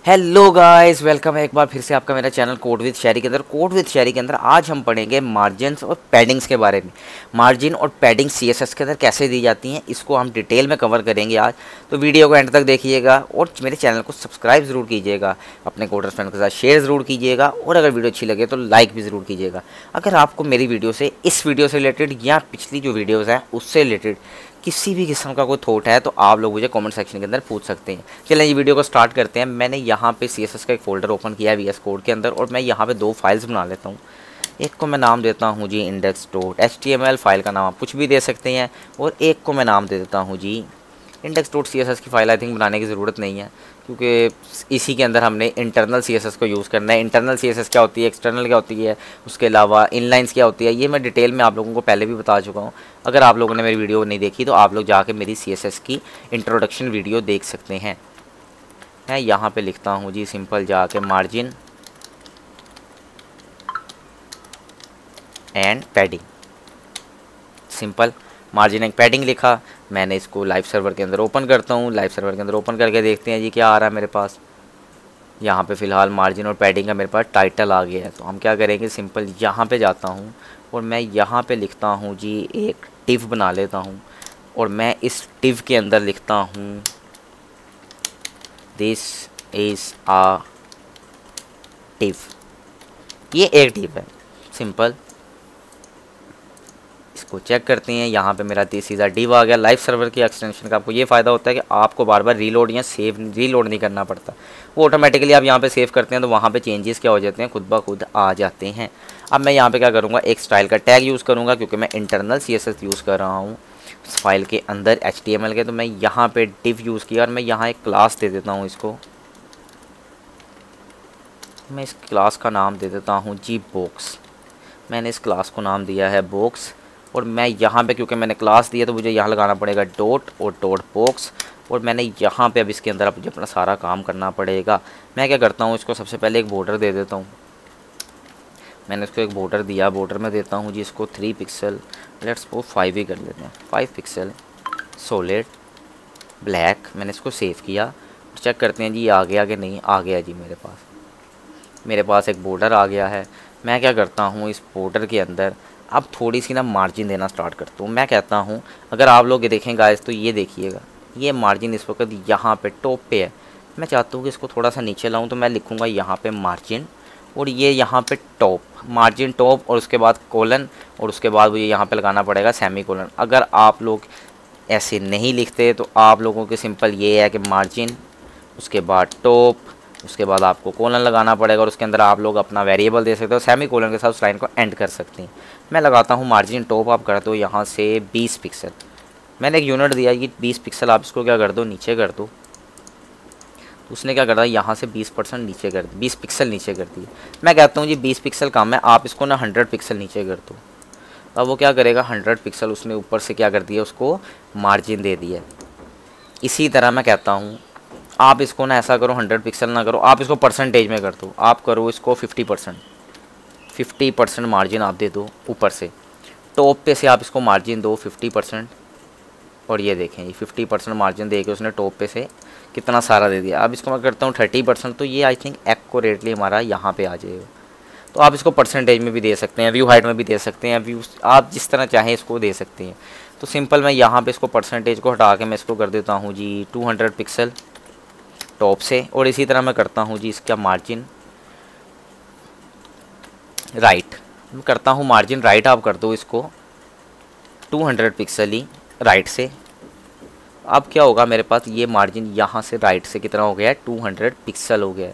Hello guys, welcome है एक बार फिर से आपका मेरा चैनल कोड विद शेरी के अंदर। कोड विद शेरी के अंदर आज हम पढ़ेंगे मार्जिन्स और पैडिंग्स के बारे में। मार्जिन और पैडिंग सीएसएस के अंदर कैसे दी जाती हैं, इसको हम डिटेल में कवर करेंगे आज। तो वीडियो को एंड तक देखिएगा और मेरे चैनल को सब्सक्राइब ज़रूर कीजिएगा, अपने कोडर्स फ्रेंड के साथ शेयर ज़रूर कीजिएगा और अगर वीडियो अच्छी लगे तो लाइक भी ज़रूर कीजिएगा। अगर आपको मेरी वीडियो से, इस वीडियो से रिलेटेड या पिछली जो वीडियोज़ हैं उससे रिलेटेड किसी भी किस्म का कोई थॉट है तो आप लोग मुझे कमेंट सेक्शन के अंदर पूछ सकते हैं। चलें ये वीडियो को स्टार्ट करते हैं। मैंने यहाँ पे CSS का एक फ़ोल्डर ओपन किया है VS कोड के अंदर और मैं यहाँ पे दो फाइल्स बना लेता हूँ। एक को मैं नाम देता हूँ जी index.html, फाइल का नाम आप कुछ भी दे सकते हैं, और एक को मैं नाम दे देता हूँ जी index.css की फ़ाइल। आई थिंक बनाने की ज़रूरत नहीं है क्योंकि इसी के अंदर हमने इंटरनल CSS को यूज़ करना है। इंटरनल CSS क्या होती है, एक्सटर्नल क्या होती है, उसके अलावा इनलाइंस क्या होती है, ये मैं डिटेल में आप लोगों को पहले भी बता चुका हूँ। अगर आप लोगों ने मेरी वीडियो नहीं देखी तो आप लोग जाके मेरी CSS की इंट्रोडक्शन वीडियो देख सकते हैं। मैं यहाँ पे लिखता हूँ जी सिंपल जाके margin and padding. Simple margin and padding लिखा। मैंने इसको लाइव सर्वर के अंदर ओपन करता हूँ। लाइव सर्वर के अंदर ओपन करके देखते हैं जी क्या आ रहा है मेरे पास। यहाँ पे फ़िलहाल मार्जिन और पैडिंग का मेरे पास टाइटल आ गया है। तो हम क्या करेंगे, सिंपल यहाँ पे जाता हूँ और मैं यहाँ पे लिखता हूँ जी एक डिव बना लेता हूँ और मैं इस डिव के अंदर लिखता हूँ दिस इज़ आ डिव। ये एक डिव है सिंपल। इसको चेक करते हैं। यहाँ पे मेरा दिस इज़ अ डिव आ गया। लाइव सर्वर की एक्सटेंशन का आपको ये फ़ायदा होता है कि आपको बार बार रीलोड या रीलोड नहीं करना पड़ता, वो ऑटोमेटिकली आप यहाँ पे सेव करते हैं तो वहाँ पे चेंजेस क्या हो जाते हैं, खुद ब खुद आ जाते हैं। अब मैं यहाँ पे क्या करूँगा, एक स्टाइल का टैग यूज़ करूँगा क्योंकि मैं इंटरनल CSS यूज़ कर रहा हूँ इस फाइल के अंदर HTML के। तो मैं यहाँ पर डिव यूज़ किया और मैं यहाँ एक क्लास दे देता हूँ इसको। मैं इस क्लास का नाम दे देता हूँ जी बॉक्स। मैंने इस क्लास को नाम दिया है बॉक्स और मैं यहाँ पे क्योंकि मैंने क्लास दिया तो मुझे यहाँ लगाना पड़ेगा डॉट और डॉट बॉक्स। और मैंने यहाँ पे अब इसके अंदर अब मुझे अपना सारा काम करना पड़ेगा। मैं क्या करता हूँ, इसको सबसे पहले एक बॉर्डर दे देता हूँ। मैंने इसको एक बॉर्डर दिया, बॉर्डर में देता हूँ जी इसको 3 पिक्सल, लेट्स वो 5 ही कर लेते हैं, 5 पिक्सल सॉलिड ब्लैक। मैंने इसको सेव किया और चेक करते हैं जी आ गया कि नहीं। आ गया जी, मेरे पास एक बॉर्डर आ गया है। मैं क्या करता हूँ, इस बॉर्डर के अंदर अब थोड़ी सी ना मार्जिन देना स्टार्ट करता हूँ। मैं कहता हूँ अगर आप लोग ये देखें गाइस तो ये देखिएगा, ये मार्जिन इस वक्त यहाँ पे टॉप पे है। मैं चाहता हूँ कि इसको थोड़ा सा नीचे लाऊँ तो मैं लिखूँगा यहाँ पे मार्जिन और ये यहाँ पे टॉप, मार्जिन टॉप और उसके बाद कोलन और उसके बाद मुझे यहाँ पे लगाना पड़ेगा सेमी कोलन। अगर आप लोग ऐसे नहीं लिखते तो आप लोगों के सिंपल ये है कि मार्जिन, उसके बाद टॉप, उसके बाद आपको कोलन लगाना पड़ेगा और उसके अंदर आप लोग अपना वेरिएबल दे सकते हो। सेमी कोलन के साथ उस लाइन को एंड कर सकते हैं। मैं लगाता हूँ मार्जिन टॉप, आप कर दो यहाँ से 20 पिक्सल। मैंने एक यूनिट दिया कि 20 पिक्सल, आप इसको क्या कर दो, नीचे कर दो। तो उसने क्या कर दिया, यहाँ से 20% नीचे कर दी, 20 पिक्सल नीचे कर दिए। मैं कहता हूँ जी 20 पिक्सल कम है, आप इसको ना 100 पिक्सल नीचे कर दो। अब वो क्या करेगा, 100 पिक्सल उसने ऊपर से क्या कर दिया, उसको मार्जिन दे दिया। इसी तरह मैं कहता हूँ आप इसको ना ऐसा करो, 100 पिक्सल ना करो, आप इसको परसेंटेज में कर दो। आप करो इसको 50% मार्जिन आप दे दो ऊपर से। टॉप पे से आप इसको मार्जिन दो 50%। और ये देखें, ये 50% मार्जिन दे के उसने टॉप पे से कितना सारा दे दिया। अब इसको मैं करता हूँ 30%, तो ये आई थिंक एक्यूरेटली हमारा यहाँ पे आ जाएगा। तो आप इसको परसेंटेज में भी दे सकते हैं, व्यू हाइट में भी दे सकते हैं, व्यू आप जिस तरह चाहें इसको दे सकते हैं। तो सिंपल मैं यहाँ पे इसको परसेंटेज को हटा के मैं इसको कर देता हूँ जी 200 पिक्सल टॉप से। और इसी तरह मैं करता हूँ जी इसका मार्जिन राइट, मैं करता हूँ मार्जिन राइट, आप कर दो इसको 200 पिक्सल ही राइट से। अब क्या होगा, मेरे पास ये मार्जिन यहाँ से राइट से कितना हो गया है, 200 पिक्सल हो गया है।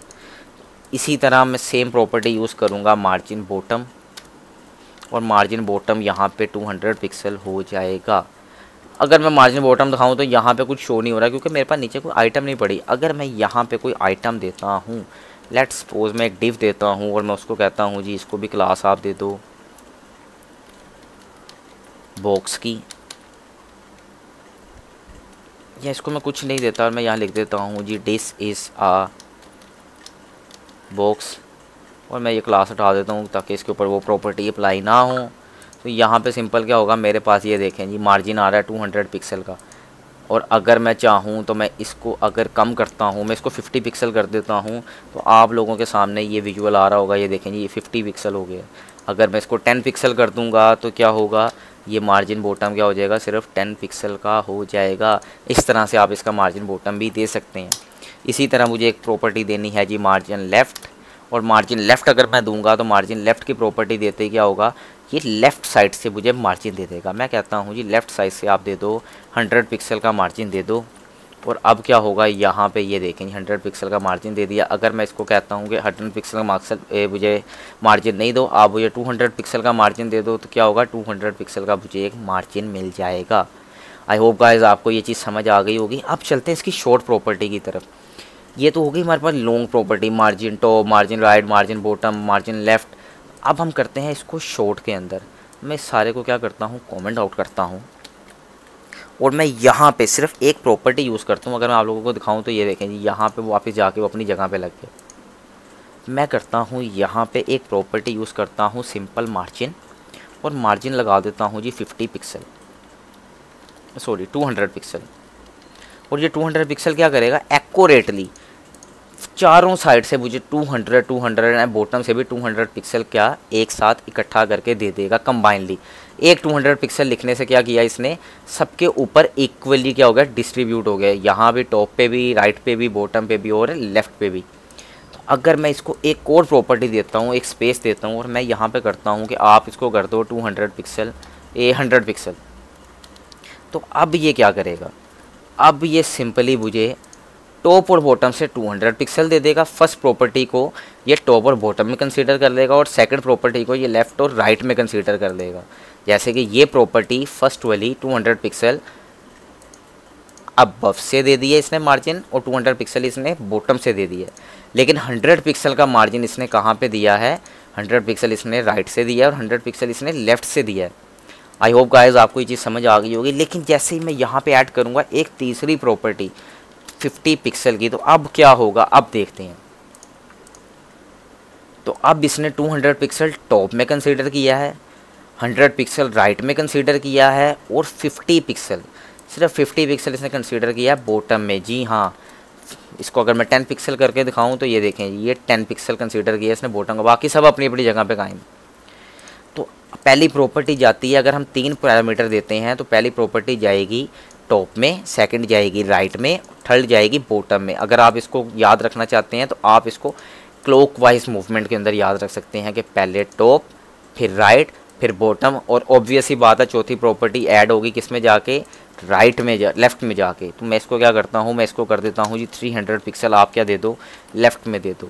इसी तरह मैं सेम प्रॉपर्टी यूज़ करूँगा मार्जिन बॉटम, और मार्जिन बॉटम यहाँ पे 200 पिक्सल हो जाएगा। अगर मैं मार्जिन बॉटम दिखाऊँ तो यहाँ पे कुछ शो नहीं हो रहा क्योंकि मेरे पास नीचे कोई आइटम नहीं पड़ी। अगर मैं यहाँ पे कोई आइटम देता हूँ, लेट्स सपोज मैं एक डिव देता हूँ और मैं उसको कहता हूँ जी इसको भी क्लास आप दे दो बॉक्स की, या इसको मैं कुछ नहीं देता और मैं यहाँ लिख देता हूँ जी दिस इज़ आ बॉक्स, और मैं ये क्लास हटा देता हूँ ताकि इसके ऊपर वो प्रॉपर्टी अप्लाई ना हो। तो यहाँ पे सिंपल क्या होगा, मेरे पास ये देखें जी मार्जिन आ रहा है 200 पिक्सल का। और अगर मैं चाहूँ तो मैं इसको अगर कम करता हूँ, मैं इसको 50 पिक्सल कर देता हूँ, तो आप लोगों के सामने ये विजुअल आ रहा होगा, ये देखें ये 50 पिक्सल हो गया। अगर मैं इसको 10 पिक्सल कर दूँगा तो क्या होगा, ये मार्जिन बॉटम क्या हो जाएगा, सिर्फ 10 पिक्सल का हो जाएगा। इस तरह से आप इसका मार्जिन बॉटम भी दे सकते हैं। इसी तरह मुझे एक प्रॉपर्टी देनी है जी मार्जिन लेफ़्ट, और मार्जिन लेफ़्ट अगर मैं दूंगा तो मार्जिन लेफ़्ट की प्रॉपर्टी देते ही क्या होगा, ये लेफ़्ट साइड से मुझे मार्जिन दे देगा। मैं कहता हूँ जी लेफ़्ट साइड से आप दे दो 100 पिक्सल का मार्जिन दे दो, और अब क्या होगा, यहाँ पे ये देखेंगे 100 पिक्सल का मार्जिन दे दिया। अगर मैं इसको कहता हूँ कि 100 पिक्सल का मुझे मार्जिन नहीं दो, आप मुझे 200 पिक्सल का मार्जिन दे दो, तो क्या होगा, 200 पिक्सल का मुझे एक मार्जिन मिल जाएगा। आई होप गाइस आपको ये चीज़ समझ आ गई होगी। अब चलते हैं इसकी शॉर्ट प्रॉपर्टी की तरफ। ये तो हो गई हमारे पास long property, margin top, margin right, margin bottom, margin left. अब हम करते हैं इसको शॉर्ट के अंदर। मैं इस सारे को क्या करता हूँ, कमेंट आउट करता हूँ, और मैं यहाँ पे सिर्फ एक प्रॉपर्टी यूज़ करता हूँ। अगर मैं आप लोगों को दिखाऊँ तो ये देखें जी, यहाँ पे वो वापस जाके वो अपनी जगह पे लग गए। मैं करता हूँ यहाँ पे एक प्रॉपर्टी यूज़ करता हूँ सिंपल मार्जिन, और मार्जिन लगा देता हूँ जी 50 पिक्सल, सॉरी 200 पिक्सल। और ये 200 पिक्सल क्या करेगा, एक्यूरेटली चारों साइड से मुझे 200 एंड बॉटम से भी 200 पिक्सल क्या एक साथ इकट्ठा करके दे देगा कंबाइनली। एक 200 पिक्सल लिखने से क्या किया इसने, सबके ऊपर इक्वली क्या हो गया, डिस्ट्रीब्यूट हो गया, यहाँ भी टॉप पे भी, राइट पे भी, बॉटम पे भी और लेफ़्ट पे भी। तो अगर मैं इसको एक और प्रॉपर्टी देता हूँ, एक स्पेस देता हूँ, और मैं यहाँ पे करता हूँ कि आप इसको कर दो 200 पिक्सल 100 पिक्सल, तो अब ये क्या करेगा, अब ये सिंपली मुझे टॉप और बॉटम से 200 पिक्सल दे देगा। फर्स्ट प्रॉपर्टी को ये टॉप और बॉटम में कंसीडर कर लेगा, और सेकंड प्रॉपर्टी को ये लेफ़्ट और राइट में कंसीडर कर लेगा। जैसे कि ये प्रॉपर्टी फर्स्ट वाली 200 पिक्सल अबव से दे दिया इसने मार्जिन, और 200 पिक्सल इसने बॉटम से दे दिया। लेकिन 100 पिक्सल का मार्जिन इसने कहाँ पे दिया है, 100 पिक्सल इसने राइट से दिया है और 100 पिक्सल इसने लेफ़्ट से दिया है। आई होप गाइस आपको ये चीज़ समझ आ गई होगी। लेकिन जैसे ही मैं यहाँ पे ऐड करूँगा एक तीसरी प्रॉपर्टी 50 पिक्सल की, तो अब क्या होगा, अब देखते हैं। तो अब इसने 200 पिक्सल टॉप में कंसीडर किया है, 100 पिक्सल राइट में कंसीडर किया है, और 50 पिक्सल, सिर्फ 50 पिक्सल इसने कंसीडर किया है बॉटम में। जी हाँ, इसको अगर मैं 10 पिक्सल करके दिखाऊं तो ये देखें, ये 10 पिक्सल कंसीडर किया इसने बॉटम का, बाकी सब अपनी अपनी जगह पे कायम। तो पहली प्रॉपर्टी जाती है, अगर हम 3 पैरामीटर देते हैं तो पहली प्रॉपर्टी जाएगी टॉप में, सेकंड जाएगी राइट में, थर्ड जाएगी बॉटम में। अगर आप इसको याद रखना चाहते हैं तो आप इसको क्लॉकवाइज मूवमेंट के अंदर याद रख सकते हैं कि पहले टॉप, फिर राइट, फिर बॉटम, और ऑब्वियस ही बात है चौथी प्रॉपर्टी ऐड होगी किस में जाके, राइट में लेफ़्ट में जाके। तो मैं इसको क्या करता हूँ, मैं इसको कर देता हूँ जी 300 पिक्सल, आप क्या दे दो, लेफ़्ट में दे दो।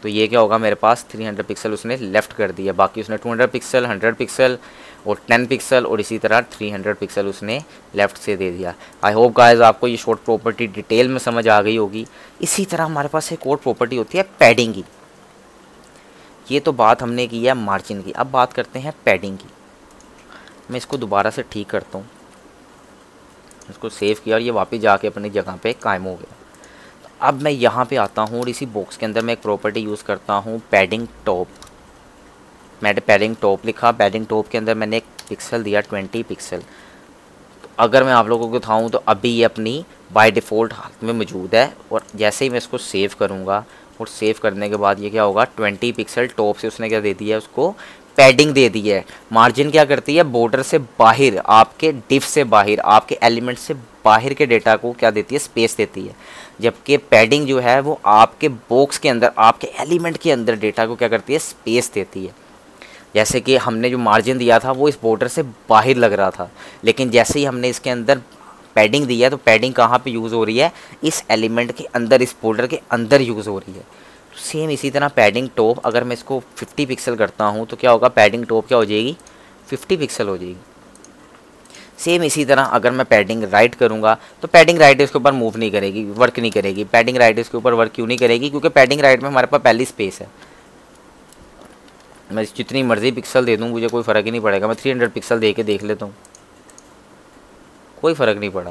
तो ये क्या होगा, मेरे पास 300 पिक्सल उसने लेफ़्ट कर दिया, बाकी उसने 200 पिक्सल, 100 पिक्सल और 10 पिक्सल और इसी तरह 300 पिक्सल उसने लेफ़्ट से दे दिया। आई होप गाइस आपको ये शॉर्ट प्रॉपर्टी डिटेल में समझ आ गई होगी। इसी तरह हमारे पास एक और प्रॉपर्टी होती है पैडिंग की। ये तो बात हमने की है मार्जिन की, अब बात करते हैं पैडिंग की। मैं इसको दोबारा से ठीक करता हूँ, इसको सेव किया और ये वापस जाके अपनी जगह पे कायम हो गया। तो अब मैं यहाँ पे आता हूँ और इसी बॉक्स के अंदर मैं एक प्रॉपर्टी यूज़ करता हूँ पैडिंग टॉप। मैंने पैडिंग टॉप लिखा, पैडिंग टॉप के अंदर मैंने एक पिक्सल दिया 20 पिक्सल। तो अगर मैं आप लोगों को दिखाऊँ तो अभी ये अपनी बाय डिफ़ॉल्ट हालत में मौजूद है, और जैसे ही मैं इसको सेव करूँगा और सेव करने के बाद ये क्या होगा, 20 पिक्सल टॉप से उसने क्या दे दिया है, उसको पैडिंग दे दी है। मार्जिन क्या करती है, बॉर्डर से बाहर, आपके डिफ से बाहर, आपके एलिमेंट से बाहर के डेटा को क्या देती है, स्पेस देती है। जबकि पैडिंग जो है वो आपके बॉक्स के अंदर, आपके एलिमेंट के अंदर डेटा को क्या करती है, स्पेस देती है। जैसे कि हमने जो मार्जिन दिया था वो इस बॉर्डर से बाहर लग रहा था, लेकिन जैसे ही हमने इसके अंदर पैडिंग दी है तो पैडिंग कहाँ पे यूज़ हो रही है, इस एलिमेंट के अंदर, इस बॉर्डर के अंदर यूज़ हो रही है। तो सेम इसी तरह पैडिंग टॉप, अगर मैं इसको 50 पिक्सल करता हूँ तो क्या होगा, पैडिंग टॉप क्या हो जाएगी, 50 पिक्सल हो जाएगी। सेम इसी तरह अगर मैं पैडिंग राइट करूँगा तो पैडिंग राइट इसके ऊपर मूव नहीं करेगी, वर्क नहीं करेगी। पैडिंग राइट इसके ऊपर वर्क क्यों नहीं करेगी, क्योंकि पैडिंग राइट में हमारे पास पहली स्पेस है। मैं जितनी मर्ज़ी पिक्सल दे दूँ मुझे कोई फ़र्क ही नहीं पड़ेगा। मैं 300 पिक्सल दे के देख लेता हूँ, कोई फ़र्क नहीं पड़ा,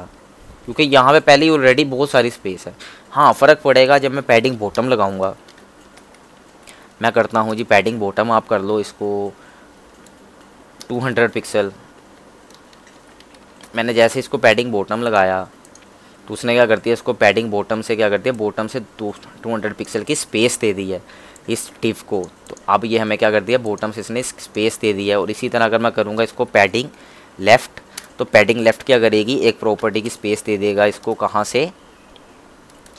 क्योंकि यहाँ पे पहले ही ऑलरेडी बहुत सारी स्पेस है। हाँ, फ़र्क पड़ेगा जब मैं पैडिंग बॉटम लगाऊंगा। मैं करता हूँ जी पैडिंग बॉटम, आप कर लो इसको 200 पिक्सल। मैंने जैसे इसको पैडिंग बॉटम लगाया तो उसने क्या करती है, इसको पैडिंग बॉटम से क्या करती है, बॉटम से 200 पिक्सल की स्पेस दे दी है इस टिप को। तो अब ये हमें क्या कर दिया, बॉटम से इसने स्पेस दे दी है। और इसी तरह अगर मैं करूँगा इसको पैडिंग लेफ़्ट, तो पैडिंग लेफ़्ट क्या करेगी, एक प्रॉपर्टी की स्पेस दे देगा इसको। कहाँ से,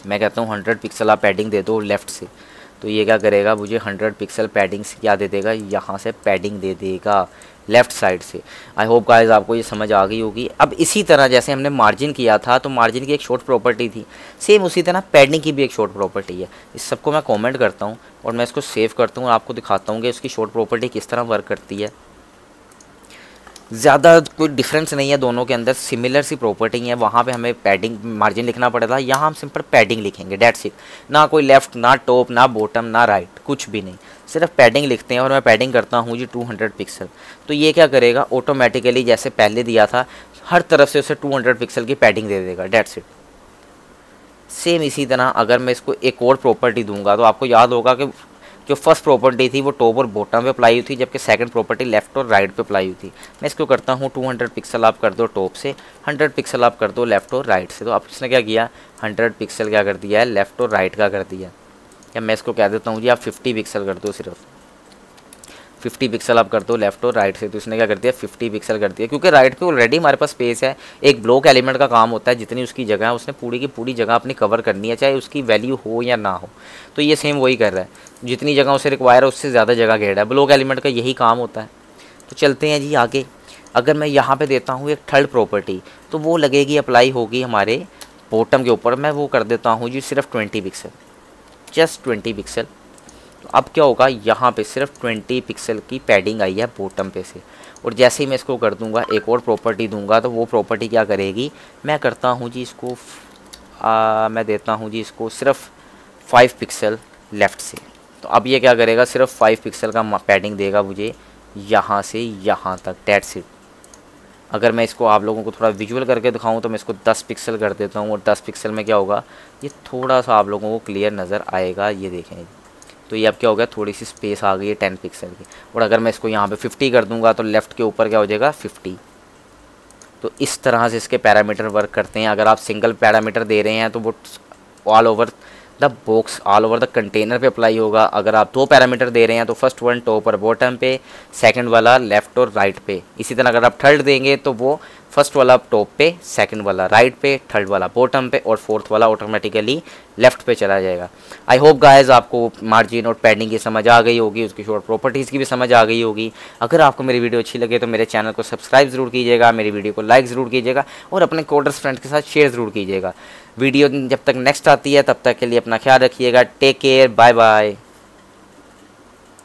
मैं कहता हूँ 100 पिक्सल आप पैडिंग दे दो लेफ़्ट से, तो ये क्या करेगा, मुझे 100 पिक्सल पैडिंग से क्या दे देगा, यहाँ से पैडिंग दे देगा लेफ़्ट साइड से। आई होप गाइस आपको ये समझ आ गई होगी। अब इसी तरह जैसे हमने मार्जिन किया था, तो मार्जिन की एक शॉर्ट प्रॉपर्टी थी, सेम उसी तरह पैडिंग की भी एक शॉर्ट प्रॉपर्टी है। इस सबको मैं कमेंट करता हूँ और मैं इसको सेव करता हूँ और आपको दिखाता हूँ कि इसकी शॉर्ट प्रॉपर्टी किस तरह वर्क करती है। ज़्यादा कोई डिफरेंस नहीं है दोनों के अंदर, सिमिलर सी प्रॉपर्टी है। वहाँ पे हमें पैडिंग मार्जिन लिखना पड़ा था, यहाँ हम सिंपल पैडिंग लिखेंगे, डेट्स इट। ना कोई लेफ़्ट, ना टॉप, ना बॉटम, ना राइट, कुछ भी नहीं, सिर्फ पैडिंग लिखते हैं। और मैं पैडिंग करता हूँ जी 200 पिक्सल। तो ये क्या करेगा, ऑटोमेटिकली जैसे पहले दिया था हर तरफ से उसे 200 पिक्सल की पैडिंग दे देगा, डेट्स इट। सेम इसी तरह अगर मैं इसको एक और प्रॉपर्टी दूंगा, तो आपको याद होगा कि जो फर्स्ट प्रॉपर्टी थी वो टॉप और बॉटम पे अप्लाई हुई थी, जबकि सेकंड प्रॉपर्टी लेफ्ट और राइट पे अप्लाई हुई थी। मैं इसको करता हूँ 200 पिक्सल आप कर दो टॉप से, 100 पिक्सल आप कर दो लेफ्ट और राइट से। तो अब इसने क्या किया, 100 पिक्सल क्या कर दिया है, लेफ्ट और राइट का कर दिया। या मैं इसको कह देता हूँ जी आप 50 पिक्सल कर दो, सिर्फ 50 पिक्सल आप कर दो लेफ्ट और राइट से। तो इसने क्या कर दिया, 50 पिक्सल कर दिया, क्योंकि राइट पे ऑलरेडी हमारे पास स्पेस है। एक ब्लॉक एलिमेंट का काम होता है, जितनी उसकी जगह है उसने पूरी की पूरी जगह अपनी कवर करनी है, चाहे उसकी वैल्यू हो या ना हो। तो ये सेम वही कर रहा है, जितनी जगह उसे रिक्वायर है उससे ज़्यादा जगह घेर रहा है। ब्लॉक एलिमेंट का यही काम होता है। तो चलते हैं जी आगे। अगर मैं यहाँ पर देता हूँ एक थर्ड प्रॉपर्टी, तो वो लगेगी, अप्लाई होगी हमारे बॉटम के ऊपर। मैं वो कर देता हूँ जी सिर्फ 20 पिक्सल, जस्ट 20 पिक्सल। तो अब क्या होगा, यहाँ पे सिर्फ 20 पिक्सल की पैडिंग आई है बॉटम पे से। और जैसे ही मैं इसको कर दूंगा, एक और प्रॉपर्टी दूंगा, तो वो प्रॉपर्टी क्या करेगी, मैं करता हूँ जी इसको मैं देता हूँ जी इसको सिर्फ 5 पिक्सल लेफ़्ट से। तो अब ये क्या करेगा, सिर्फ 5 पिक्सल का पैडिंग देगा मुझे यहाँ से यहाँ तक, डेट्स इट। अगर मैं इसको आप लोगों को थोड़ा विजुअल करके दिखाऊं, तो मैं इसको 10 पिक्सल कर देता हूँ। और 10 पिक्सल में क्या होगा, ये थोड़ा सा आप लोगों को क्लियर नज़र आएगा, ये देखें। तो ये अब क्या हो गया, थोड़ी सी स्पेस आ गई है 10 पिक्सल की। और अगर मैं इसको यहाँ पे 50 कर दूंगा, तो लेफ़्ट के ऊपर क्या हो जाएगा, 50। तो इस तरह से इसके पैरामीटर वर्क करते हैं। अगर आप सिंगल पैरामीटर दे रहे हैं, तो वो all over the box, all over the container पे अप्लाई होगा। अगर आप 2 पैरामीटर दे रहे हैं, तो फर्स्ट वन टॉप और बॉटम पे, सेकंड वाला लेफ़्ट और राइट पे। इसी तरह अगर आप थर्ड देंगे, तो वो फर्स्ट वाला टॉप पे, सेकंड वाला राइट पे, थर्ड वाला बॉटम पे, और फोर्थ वाला ऑटोमेटिकली लेफ़्ट पे चला जाएगा। आई होप गाइस आपको मार्जिन और पैडिंग की समझ आ गई होगी, उसकी शॉर्ट प्रॉपर्टीज़ की भी समझ आ गई होगी। अगर आपको मेरी वीडियो अच्छी लगे, तो मेरे चैनल को सब्सक्राइब ज़रूर कीजिएगा, मेरी वीडियो को लाइक ज़रूर कीजिएगा, और अपने कोडर्स फ्रेंड्स के साथ शेयर ज़रूर कीजिएगा। वीडियो जब तक नेक्स्ट आती है, तब तक के लिए अपना ख्याल रखिएगा। Take care, bye bye.